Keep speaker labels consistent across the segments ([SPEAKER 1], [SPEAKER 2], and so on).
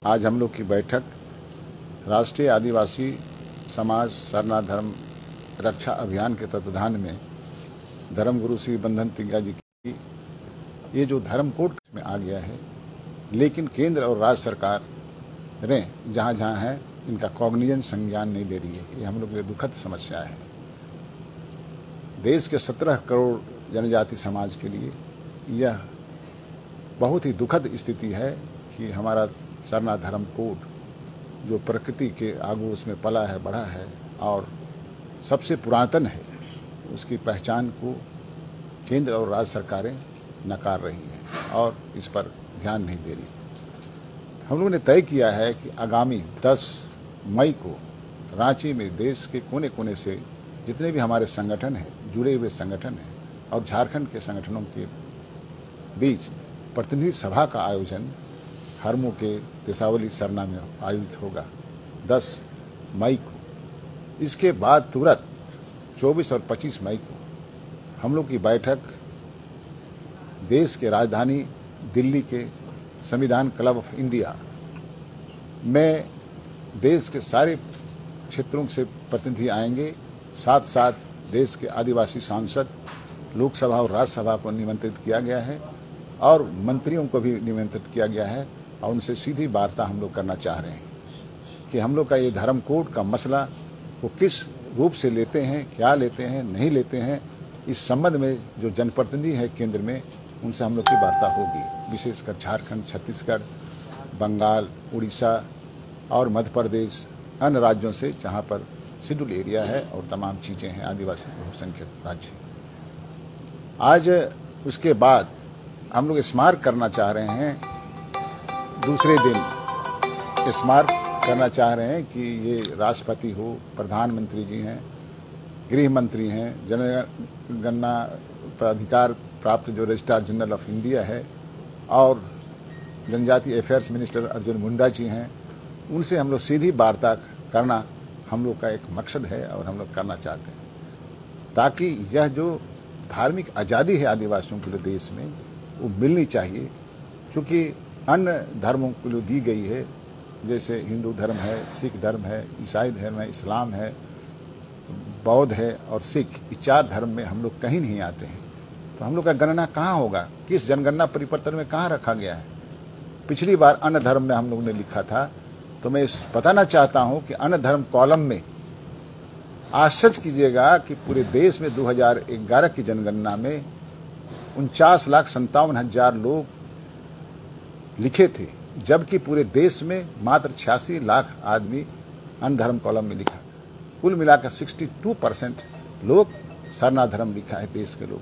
[SPEAKER 1] आज हम लोग की बैठक राष्ट्रीय आदिवासी समाज सरना धर्म रक्षा अभियान के तत्वाधान में धर्मगुरु श्री बंधन तिग्गा जी की ये जो धर्म कोड में आ गया है, लेकिन केंद्र और राज्य सरकारें जहाँ जहाँ हैं इनका कॉग्निजन संज्ञान नहीं ले रही है। ये हम लोग की दुखद समस्या है। देश के 17 करोड़ जनजाति समाज के लिए यह बहुत ही दुखद स्थिति है कि हमारा सरना धर्म कोड जो प्रकृति के आगू उसमें पला है, बढ़ा है और सबसे पुरातन है, उसकी पहचान को केंद्र और राज्य सरकारें नकार रही हैं और इस पर ध्यान नहीं दे रही। हम लोगों ने तय किया है कि आगामी 10 मई को रांची में देश के कोने कोने से जितने भी हमारे संगठन हैं, जुड़े हुए संगठन हैं और झारखंड के संगठनों के बीच प्रतिनिधि सभा का आयोजन हरमू के तेसावली सरना में आयोजित होगा 10 मई को। इसके बाद तुरंत 24 और 25 मई को हम लोग की बैठक देश के राजधानी दिल्ली के संविधान क्लब ऑफ इंडिया में देश के सारे क्षेत्रों से प्रतिनिधि आएंगे। साथ साथ देश के आदिवासी सांसद, लोकसभा और राज्यसभा को निमंत्रित किया गया है और मंत्रियों को भी निमंत्रित किया गया है और उनसे सीधी वार्ता हम लोग करना चाह रहे हैं कि हम लोग का ये धर्म कोड का मसला वो किस रूप से लेते हैं, क्या लेते हैं, नहीं लेते हैं। इस संबंध में जो जनप्रतिनिधि है केंद्र में, उनसे हम लोग की वार्ता होगी। विशेषकर झारखंड, छत्तीसगढ़, बंगाल, उड़ीसा और मध्य प्रदेश, अन्य राज्यों से जहाँ पर शेड्यूल एरिया है और तमाम चीज़ें हैं, आदिवासी बहुसंख्यक राज्य। आज उसके बाद हम लोग स्मारक करना चाह रहे हैं, दूसरे दिन स्मारक करना चाह रहे हैं कि ये राष्ट्रपति हो, प्रधानमंत्री जी हैं, गृह मंत्री हैं, जनगणना पर अधिकार प्राप्त जो रजिस्ट्रार जनरल ऑफ इंडिया है और जनजातीय अफेयर्स मिनिस्टर अर्जुन मुंडा जी हैं, उनसे हम लोग सीधी वार्ता करना हम लोग का एक मकसद है और हम लोग करना चाहते हैं ताकि यह जो धार्मिक आज़ादी है आदिवासियों के लिए देश में वो मिलनी चाहिए। क्योंकि अन्य धर्मों को जो दी गई है, जैसे हिंदू धर्म है, सिख धर्म है, ईसाई धर्म है, इस्लाम है, बौद्ध है और सिख, इस 4 धर्म में हम लोग कहीं नहीं आते हैं। तो हम लोग का गणना कहाँ होगा, किस जनगणना परिपत्र में कहाँ रखा गया है। पिछली बार अन्य धर्म में हम लोगों ने लिखा था, तो मैं बताना चाहता हूँ कि अन्य धर्म कॉलम में आश्चर्य कीजिएगा कि पूरे देश में 2011 की जनगणना में 49,57,000 लोग लिखे थे, जबकि पूरे देश में मात्र 86 लाख आदमी अन्य धर्म कॉलम में लिखा था। कुल मिलाकर 62% लोग सरना धर्म लिखा है देश के लोग,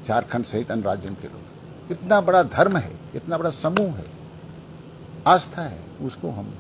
[SPEAKER 1] झारखंड सहित अन्य राज्यों के लोग। इतना बड़ा धर्म है, इतना बड़ा समूह है, आस्था है, उसको हम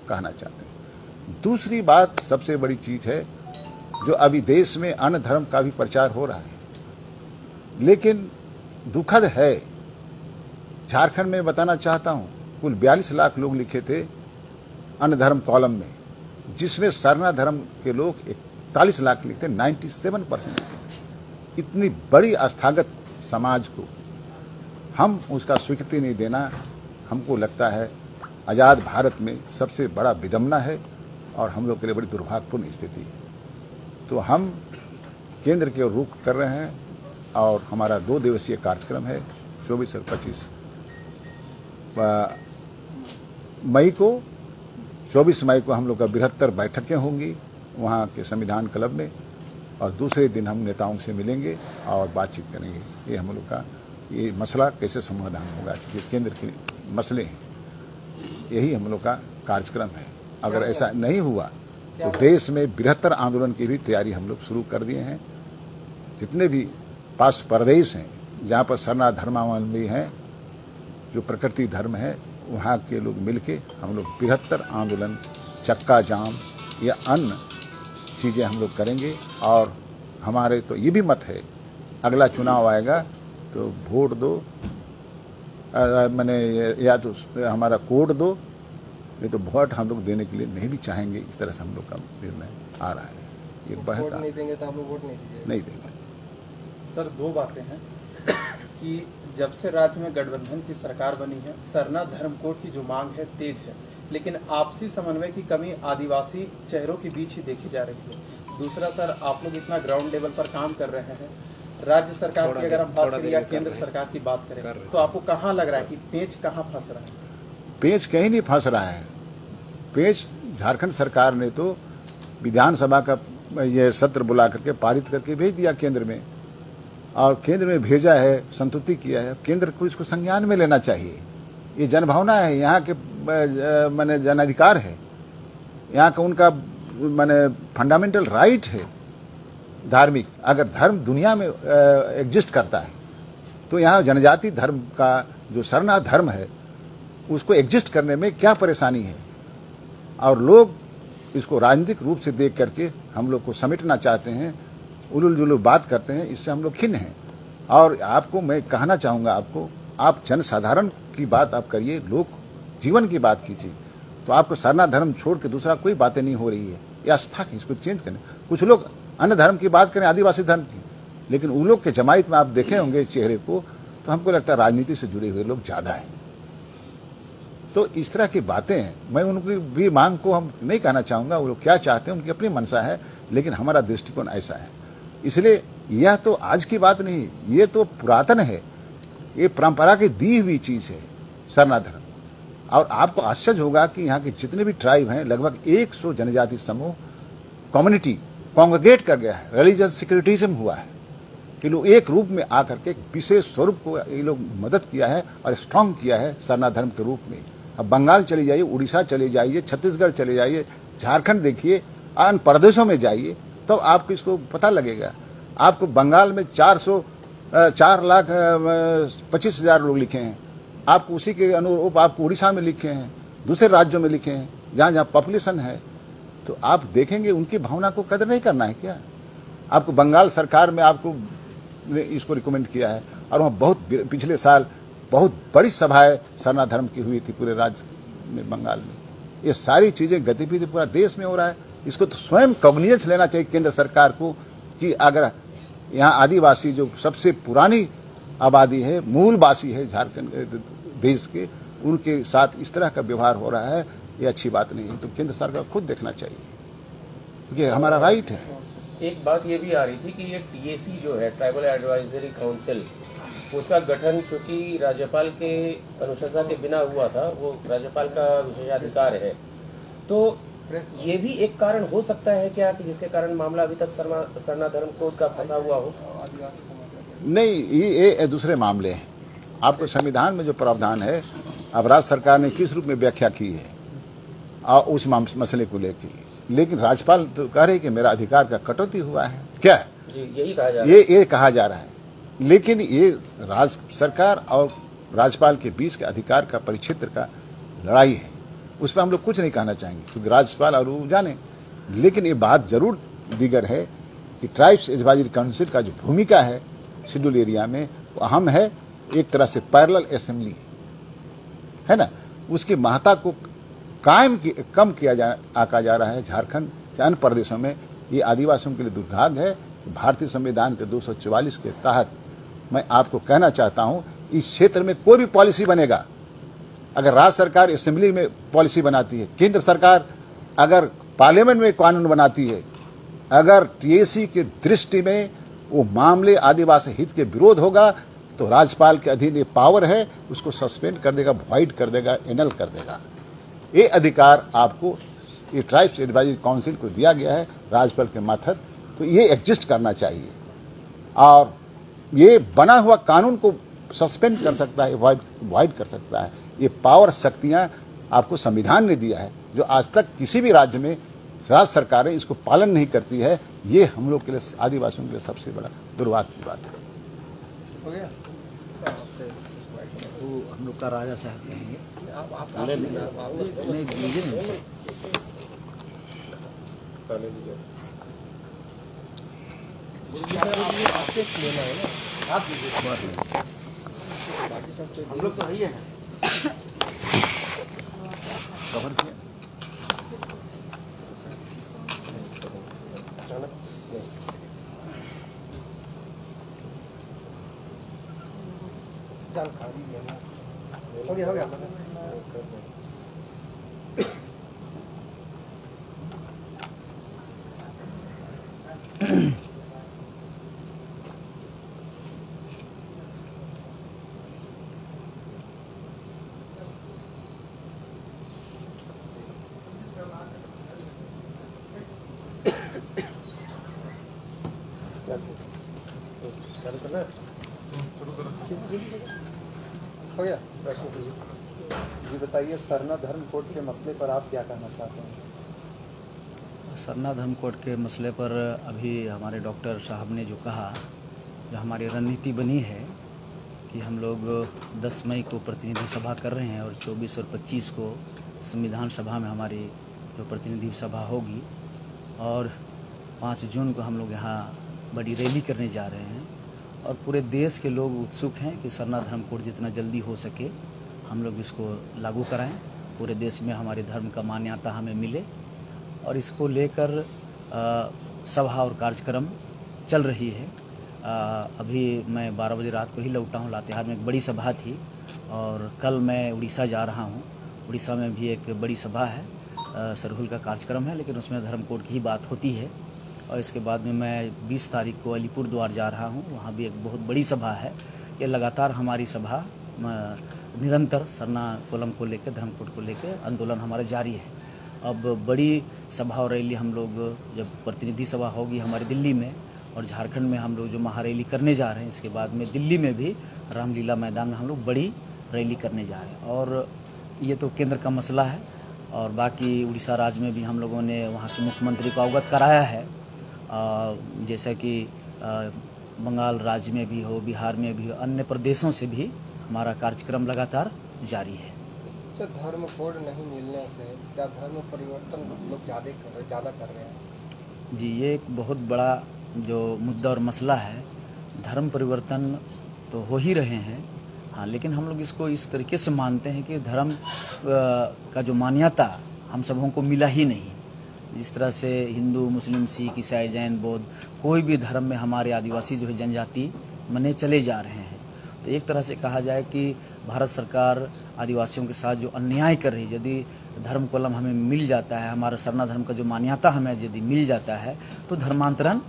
[SPEAKER 1] कहना चाहते हैं। दूसरी बात सबसे बड़ी चीज है जो अभी देश में अन्य धर्म का भी प्रचार हो रहा है, लेकिन दुखद है, झारखंड में बताना चाहता हूं कुल 42 लाख लोग लिखे थे अन्य धर्म कॉलम में, जिसमें सरना धर्म के लोग 41 लाख लिखते, 97%। इतनी बड़ी आस्थागत समाज को हम उसका स्वीकृति नहीं देना, हमको लगता है आज़ाद भारत में सबसे बड़ा विडंबना है और हम लोग के लिए बड़ी दुर्भाग्यपूर्ण स्थिति है। तो हम केंद्र की ओर रुख कर रहे हैं और हमारा 2 दिवसीय कार्यक्रम है 24 और 25 मई को। 24 मई को हम लोग का बृहत्तर बैठकें होंगी वहाँ के संविधान क्लब में और दूसरे दिन हम नेताओं से मिलेंगे और बातचीत करेंगे। ये हम लोग का ये मसला कैसे समाधान होगा, क्योंकि केंद्र के मसले हैं, यही हम लोग का कार्यक्रम है। अगर ऐसा नहीं हुआ तो देश में बृहत्तर आंदोलन की भी तैयारी हम लोग शुरू कर दिए हैं। जितने भी पास प्रदेश हैं जहाँ पर सरना धर्मावलंबी हैं, जो प्रकृति धर्म है, वहाँ के लोग मिलके हम लोग बृहत्तर आंदोलन, चक्का जाम या अन्य चीज़ें हम लोग करेंगे। और हमारे तो ये भी मत है, अगला चुनाव आएगा तो वोट दो, मैंने या तो हमारा कोड दो, नहीं तो वोट हम लोग देने के लिए नहीं भी चाहेंगे। इस तरह से हम लोग का निर्णय आ रहा है। ये
[SPEAKER 2] वोट नहीं देंगे तो आप लोग वोट नहीं दीजिए?
[SPEAKER 1] नहीं देंगे।
[SPEAKER 2] सर, 2 बातें हैं। कि जब से राज्य में गठबंधन की सरकार बनी है, सरना धर्म कोड की जो मांग है तेज है, लेकिन आपसी समन्वय की कमी आदिवासी चेहरों के बीच ही देखी जा रही है। दूसरा सर, आप लोग इतना ग्राउंड लेवल पर काम कर रहे हैं, राज्य सरकार की अगर हम बात करें या केंद्र सरकार की बात करें, तो आपको कहाँ लग रहा है कि पेंच कहाँ फंस रहा है?
[SPEAKER 1] पेंच कहीं नहीं फंस रहा है। पेंच झारखंड सरकार ने तो विधानसभा का ये सत्र बुला करके पारित करके भेज दिया केंद्र में, और केंद्र में भेजा है, संतुष्टि किया है। केंद्र को इसको संज्ञान में लेना चाहिए। ये जनभावना है, यहाँ के माने जन अधिकार है, यहाँ का उनका माने फंडामेंटल राइट है धार्मिक। अगर धर्म दुनिया में एग्जिस्ट करता है तो यहाँ जनजाति धर्म का जो सरना धर्म है उसको एग्जिस्ट करने में क्या परेशानी है? और लोग इसको राजनीतिक रूप से देख करके हम लोग को समेटना चाहते हैं, उलूल जुलूल बात करते हैं। इससे हम लोग खिन्न हैं। और आपको मैं कहना चाहूँगा, आपको, आप जनसाधारण की बात आप करिए, लोक जीवन की बात कीजिए, तो आपको सरना धर्म छोड़ के दूसरा कोई बातें नहीं हो रही है। ये आस्था की, इसको चेंज करने। कुछ लोग अन्य धर्म की बात करें, आदिवासी धर्म की, लेकिन उन लोग के जमायत में आप देखे होंगे चेहरे को, तो हमको लगता है राजनीति से जुड़े हुए लोग ज्यादा हैं। तो इस तरह की बातें हैं। मैं उनकी भी मांग को हम नहीं कहना चाहूँगा, वो लोग क्या चाहते हैं उनकी अपनी मंशा है, लेकिन हमारा दृष्टिकोण ऐसा है। इसलिए यह तो आज की बात नहीं, ये तो पुरातन है, ये परंपरा की दी हुई चीज है सरना धर्म। और आपको आश्चर्य होगा कि यहाँ के जितने भी ट्राइब हैं, लगभग 100 जनजाति समूह, कम्युनिटी कांग्रेगेट कर गया है। रिलीजियस सिक्योरिटिज्म हुआ है कि लोग एक रूप में आकर के विशेष स्वरूप को ये लोग मदद किया है और स्ट्रांग किया है सरना धर्म के रूप में। अब बंगाल चले जाइए, उड़ीसा चले जाइए, छत्तीसगढ़ चले जाइए, झारखंड देखिए, अन्य प्रदेशों में जाइए, तो आपको इसको पता लगेगा। आपको बंगाल में 4,25,000 लोग लिखे हैं, आपको उसी के अनुरूप आपको उड़ीसा में लिखे हैं, दूसरे राज्यों में लिखे हैं, जहाँ जहाँ पॉपुलेशन है। तो आप देखेंगे उनकी भावना को कदर नहीं करना है क्या? आपको बंगाल सरकार में आपको इसको रिकमेंड किया है, और वहाँ बहुत पिछले साल बहुत बड़ी सभाएं सरना धर्म की हुई थी पूरे राज्य में, बंगाल में। ये सारी चीजें गतिविधि पूरा देश में हो रहा है। इसको तो स्वयं कॉग्निजेंस लेना चाहिए केंद्र सरकार को कि अगर यहाँ आदिवासी जो सबसे पुरानी आबादी है, मूलवासी है झारखंड देश के, उनके साथ इस तरह का व्यवहार हो रहा है, ये अच्छी बात नहीं है। तो केंद्र सरकार खुद देखना चाहिए, क्योंकि हमारा राइट है।
[SPEAKER 3] एक बात ये भी आ रही थी कि ये टीएसी जो है, ट्राइबल एडवाइजरी काउंसिल, उसका गठन चूंकि राज्यपाल के अनुशंसा के बिना हुआ था, वो राज्यपाल का विशेषाधिकार है, तो ये भी एक कारण हो सकता है क्या कि जिसके कारण मामला अभी तक सरना धर्म कोड का फंसा हुआ हो?
[SPEAKER 1] नहीं, ये दूसरे मामले हैं। आपको संविधान में जो प्रावधान है, अब राज्य सरकार ने किस रूप में व्याख्या की है और उस मसले को लेकर, लेकिन राज्यपाल तो कह रहे कि मेरा अधिकार का कटौती हुआ है क्या?
[SPEAKER 3] यही कहा जा रहा है।
[SPEAKER 1] ये कहा जा रहा है, लेकिन ये राज्य सरकार और राज्यपाल के बीच के अधिकार का परिक्षेत्र का लड़ाई है। उस पर हम लोग कुछ नहीं कहना चाहेंगे, क्योंकि राज्यपाल और वो जाने। लेकिन ये बात जरूर दीगर है कि ट्राइब्स एडवाइजरी काउंसिल का जो भूमिका है शेड्यूल एरिया में, वो अहम है। एक तरह से पैरेलल असेंबली है ना, उसकी महत्ता को कम किया जा रहा है झारखंड से अन्य प्रदेशों में। ये आदिवासियों के लिए दुर्भाग्य है। भारतीय संविधान के 244 के तहत मैं आपको कहना चाहता हूं, इस क्षेत्र में कोई भी पॉलिसी बनेगा, अगर राज्य सरकार असेंबली में पॉलिसी बनाती है, केंद्र सरकार अगर पार्लियामेंट में कानून बनाती है, अगर टीएसी की दृष्टि में वो मामले आदिवासी हित के विरोध होगा, तो राज्यपाल के अधीन ये पावर है, उसको सस्पेंड कर देगा, वॉइड कर देगा, एनल कर देगा। ये अधिकार आपको ये ट्राइब्स एडवाइजरी काउंसिल को दिया गया है राज्यपाल के मार्फत, तो ये एग्जिस्ट करना चाहिए। और ये बना हुआ कानून को सस्पेंड कर सकता है, वॉइड कर सकता है। ये पावर शक्तियां आपको संविधान ने दिया है, जो आज तक किसी भी राज्य में राज्य सरकारें इसको पालन नहीं करती है। ये हम लोग के लिए, आदिवासियों के लिए सबसे बड़ा दुर्भाग्य की बात है।
[SPEAKER 2] हो गया?
[SPEAKER 4] वो हम लोग का राजा साहब कहेंगे। नहीं, दीजिए नहीं।
[SPEAKER 2] आप हम लोग तो है ही है।
[SPEAKER 1] कवर किया।
[SPEAKER 5] जानकारी देना। हो गया
[SPEAKER 3] चालू करना है?
[SPEAKER 5] हो गया।
[SPEAKER 3] प्रश्न कीजिए।
[SPEAKER 2] जी बताइए, सरना धर्म कोड के मसले पर आप क्या कहना चाहते हैं?
[SPEAKER 4] सरना धर्म कोड के मसले पर अभी हमारे डॉक्टर साहब ने जो कहा, जो हमारी रणनीति बनी है कि हम लोग 10 मई को प्रतिनिधि सभा कर रहे हैं और 24 और 25 को संविधान सभा में हमारी जो प्रतिनिधि सभा होगी और 5 जून को हम लोग यहाँ बड़ी रैली करने जा रहे हैं और पूरे देश के लोग उत्सुक हैं कि सरना धर्म कोड जितना जल्दी हो सके हम लोग इसको लागू कराएं, पूरे देश में हमारे धर्म का मान्यता हमें मिले और इसको लेकर सभा और कार्यक्रम चल रही है। अभी मैं 12 बजे रात को ही लौटा हूँ। लातेहार में एक बड़ी सभा थी और कल मैं उड़ीसा जा रहा हूँ। उड़ीसा में भी एक बड़ी सभा है, सरहुल का कार्यक्रम है, लेकिन उसमें धर्म कोड की ही बात होती है। और इसके बाद में मैं 20 तारीख को अलीपुरद्वार जा रहा हूँ, वहाँ भी एक बहुत बड़ी सभा है। ये लगातार हमारी सभा निरंतर सरना कोलम को लेकर, धर्म कोड को लेकर आंदोलन हमारा जारी है। अब बड़ी सभा और रैली हम लोग, जब प्रतिनिधि सभा होगी हमारी दिल्ली में और झारखंड में हम लोग जो महारैली करने जा रहे हैं, इसके बाद में दिल्ली में भी रामलीला मैदान में हम लोग बड़ी रैली करने जा रहे हैं। और ये तो केंद्र का मसला है और बाकी उड़ीसा राज्य में भी हम लोगों ने वहाँ के मुख्यमंत्री को अवगत कराया है। जैसा कि बंगाल राज्य में भी हो, बिहार में भी हो, अन्य प्रदेशों से भी हमारा कार्यक्रम लगातार जारी है।
[SPEAKER 5] सर, धर्म कोड नहीं मिलने से क्या धर्म परिवर्तन लोग ज़्यादा कर रहे हैं?
[SPEAKER 4] जी, ये एक बहुत बड़ा जो मुद्दा और मसला है। धर्म परिवर्तन तो हो ही रहे हैं, हाँ, लेकिन हम लोग इसको इस तरीके से मानते हैं कि धर्म का जो मान्यता हम सबों को मिला ही नहीं। जिस तरह से हिंदू, मुस्लिम, सिख, ईसाई, जैन, बौद्ध, कोई भी धर्म में हमारे आदिवासी जो है जनजाति मने चले जा रहे हैं। तो एक तरह से कहा जाए कि भारत सरकार आदिवासियों के साथ जो अन्याय कर रही है, यदि धर्म कोलम हमें मिल जाता है, हमारा सरना धर्म का जो मान्यता हमें यदि मिल जाता है, तो धर्मांतरण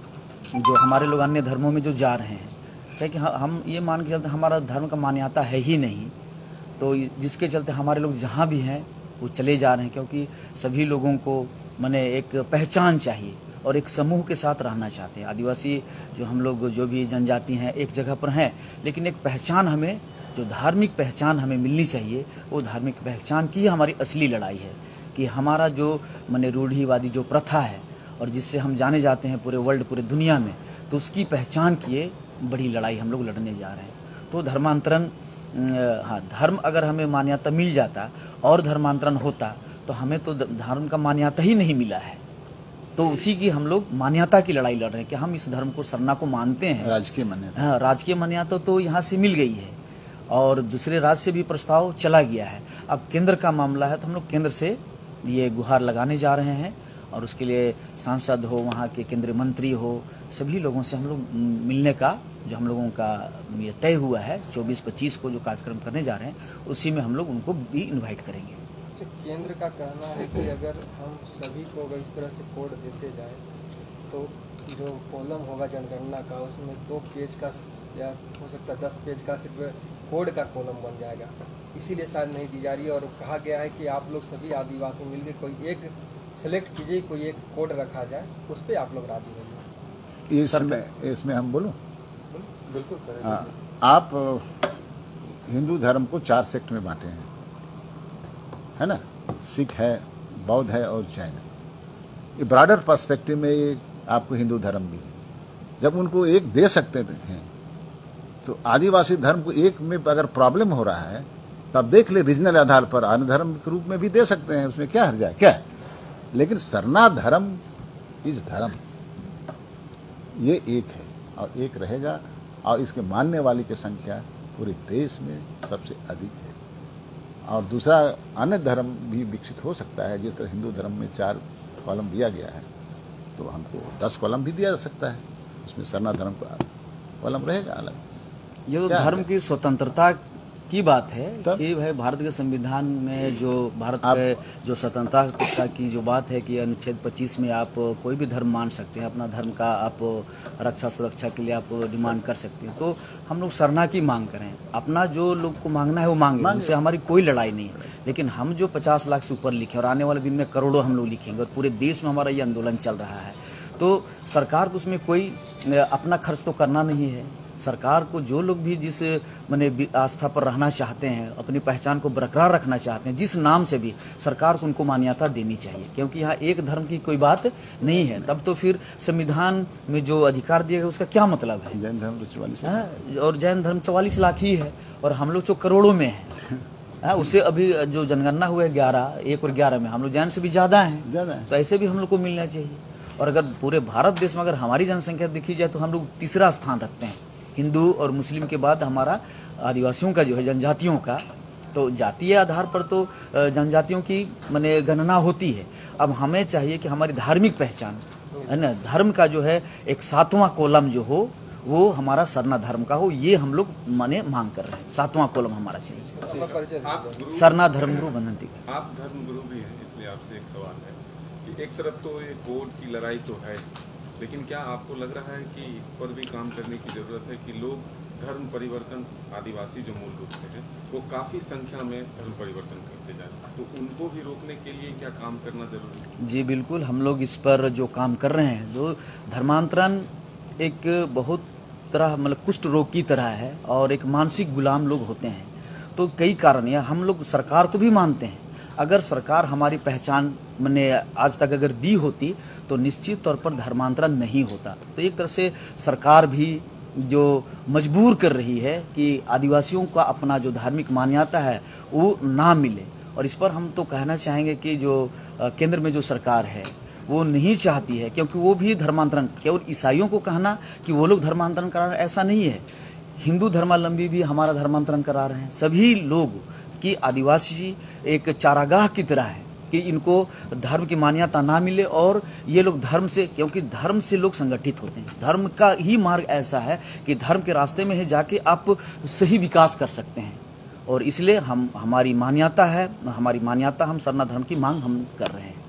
[SPEAKER 4] जो हमारे लोग अन्य धर्मों में जो जा रहे हैं, क्या कि हम ये मान के चलते हमारा धर्म का मान्यता है ही नहीं, तो जिसके चलते हमारे लोग जहाँ भी हैं वो चले जा रहे हैं। क्योंकि सभी लोगों को माने एक पहचान चाहिए और एक समूह के साथ रहना चाहते हैं। आदिवासी जो हम लोग जो भी जनजाति हैं एक जगह पर हैं, लेकिन एक पहचान हमें, जो धार्मिक पहचान हमें मिलनी चाहिए, वो धार्मिक पहचान की हमारी असली लड़ाई है कि हमारा जो माने रूढ़िवादी जो प्रथा है और जिससे हम जाने जाते हैं पूरे वर्ल्ड, पूरे दुनिया में, तो उसकी पहचान की बड़ी लड़ाई हम लोग लड़ने जा रहे हैं। तो धर्मांतरण, हाँ, धर्म अगर हमें मान्यता मिल जाता और धर्मांतरण होता तो हमें तो धर्म का मान्यता ही नहीं मिला है, तो उसी की हम लोग मान्यता की लड़ाई लड़ रहे हैं कि हम इस धर्म को, सरना को मानते हैं।
[SPEAKER 1] राजकीय मान्यता,
[SPEAKER 4] हाँ, राजकीय मान्यता तो यहाँ से मिल गई है और दूसरे राज्य से भी प्रस्ताव चला गया है। अब केंद्र का मामला है तो हम लोग केंद्र से ये गुहार लगाने जा रहे हैं और उसके लिए सांसद हो, वहाँ के केंद्रीय मंत्री हो, सभी लोगों से हम लोग मिलने का जो हम लोगों का ये तय हुआ है 24-25 को जो कार्यक्रम करने जा रहे हैं, उसी में हम लोग उनको भी इन्वाइट करेंगे।
[SPEAKER 5] केंद्र का कहना है कि अगर हम सभी को अगर इस तरह से कोड देते जाए तो जो कॉलम होगा जनगणना का, उसमें 2 पेज का या हो सकता है 10 पेज का सिर्फ कोड का कॉलम बन जाएगा। इसीलिए शायद नहीं दी जा रही है और कहा गया है कि आप लोग सभी आदिवासी मिलकर कोई एक सेलेक्ट कीजिए, कोई एक कोड रखा जाए, उस पर आप लोग राजी होंगे।
[SPEAKER 1] इसमें हम बोलूं?
[SPEAKER 2] बिल्कुल सर।
[SPEAKER 1] हाँ, आप हिंदू धर्म को 4 सेक्ट में बांटे हैं, है ना? सिख है, बौद्ध है और जैन। ये ब्रॉडर पर्सपेक्टिव में ये आपको हिंदू धर्म भी, जब उनको एक दे सकते हैं तो आदिवासी धर्म को एक में अगर प्रॉब्लम हो रहा है तो आप देख ले, रीजनल आधार पर अन्य धर्म के रूप में भी दे सकते हैं, उसमें क्या हर्ज है, क्या है? लेकिन सरना धर्म इस धर्म ये एक है और एक रहेगा और इसके मानने वाली की संख्या पूरे देश में सबसे अधिक है। और दूसरा, अन्य धर्म भी विकसित हो सकता है। जिस तरह हिंदू धर्म में 4 कॉलम दिया गया है तो हमको 10 कॉलम भी दिया जा सकता है, उसमें सरना धर्म का कॉलम रहेगा अलग।
[SPEAKER 4] ये तो धर्म की स्वतंत्रता की बात है
[SPEAKER 1] तब?
[SPEAKER 4] कि भाई भारत के संविधान में जो भारत के जो स्वतंत्रता की जो बात है कि अनुच्छेद 25 में आप कोई भी धर्म मान सकते हैं, अपना धर्म का आप रक्षा सुरक्षा के लिए आप डिमांड कर सकते हैं। तो हम लोग सरना की मांग करें, अपना जो लोग को मांगना है वो मांगे, उनसे हमारी कोई लड़ाई नहीं है। लेकिन हम जो 50 लाख से ऊपर लिखे और आने वाले दिन में करोड़ों हम लोग लिखेंगे और पूरे देश में हमारा ये आंदोलन चल रहा है, तो सरकार को उसमें कोई अपना खर्च तो करना नहीं है। सरकार को जो लोग भी जिस माने आस्था पर रहना चाहते हैं, अपनी पहचान को बरकरार रखना चाहते हैं, जिस नाम से भी, सरकार को उनको मान्यता देनी चाहिए, क्योंकि यहाँ एक धर्म की कोई बात नहीं है। तब तो फिर संविधान में जो अधिकार दिया गया उसका क्या मतलब है?
[SPEAKER 1] जैन धर्म तो 44
[SPEAKER 4] हाँ, और जैन धर्म 44 लाख ही है और हम लोग तो करोड़ों में है। उससे अभी जो जनगणना हुआ है 11, 1 और 11 में हम लोग जैन से भी ज़्यादा हैं, तो ऐसे भी हम लोग को मिलना चाहिए। और अगर पूरे भारत देश में अगर हमारी जनसंख्या देखी जाए तो हम लोग तीसरा स्थान रखते हैं, हिंदू और मुस्लिम के बाद हमारा आदिवासियों का जो है, जनजातियों का। तो जातीय आधार पर तो जनजातियों की माने गणना होती है। अब हमें चाहिए कि हमारी धार्मिक पहचान है ना, धर्म का जो है एक 7वां कॉलम जो हो वो हमारा सरना धर्म का हो, ये हम लोग माने मांग कर रहे हैं। 7वां कॉलम हमारा चाहिए।
[SPEAKER 6] आप
[SPEAKER 4] सरना धर्म गुरु बनंती का।
[SPEAKER 6] आप धर्म गुरु भी हैं, इसलिए आपसे एक सवाल है कि एक तरफ तो ये कोड की लड़ाई तो है, लेकिन क्या आपको लग रहा है कि इस पर भी काम करने की जरूरत है कि लोग धर्म परिवर्तन, आदिवासी जो मूल रूप से है वो काफी संख्या में धर्म परिवर्तन करते जा रहे हैं, तो उनको भी रोकने के लिए क्या काम करना जरूरी है?
[SPEAKER 4] जी बिल्कुल, हम लोग इस पर जो काम कर रहे हैं, जो धर्मांतरण एक बहुत तरह मतलब कुष्ठ रोग की तरह है और एक मानसिक गुलाम लोग होते हैं। तो कई कारण है, हम लोग सरकार को भी मानते हैं। अगर सरकार हमारी पहचान मैंने आज तक अगर दी होती तो निश्चित तौर पर धर्मांतरण नहीं होता। तो एक तरह से सरकार भी जो मजबूर कर रही है कि आदिवासियों का अपना जो धार्मिक मान्यता है वो ना मिले। और इस पर हम तो कहना चाहेंगे कि जो केंद्र में जो सरकार है वो नहीं चाहती है, क्योंकि वो भी धर्मांतरण, केवल ईसाइयों को कहना कि वो लोग धर्मांतरण करा रहे हैं ऐसा नहीं है। हिंदू धर्मावलंबी भी हमारा धर्मांतरण करा रहे हैं। सभी लोग कि आदिवासी एक चारागाह की तरह है कि इनको धर्म की मान्यता ना मिले और ये लोग धर्म से, क्योंकि धर्म से लोग संगठित होते हैं। धर्म का ही मार्ग ऐसा है कि धर्म के रास्ते में है जाके आप सही विकास कर सकते हैं। और इसलिए हमारी मान्यता है, हम सरना धर्म की मांग हम कर रहे हैं।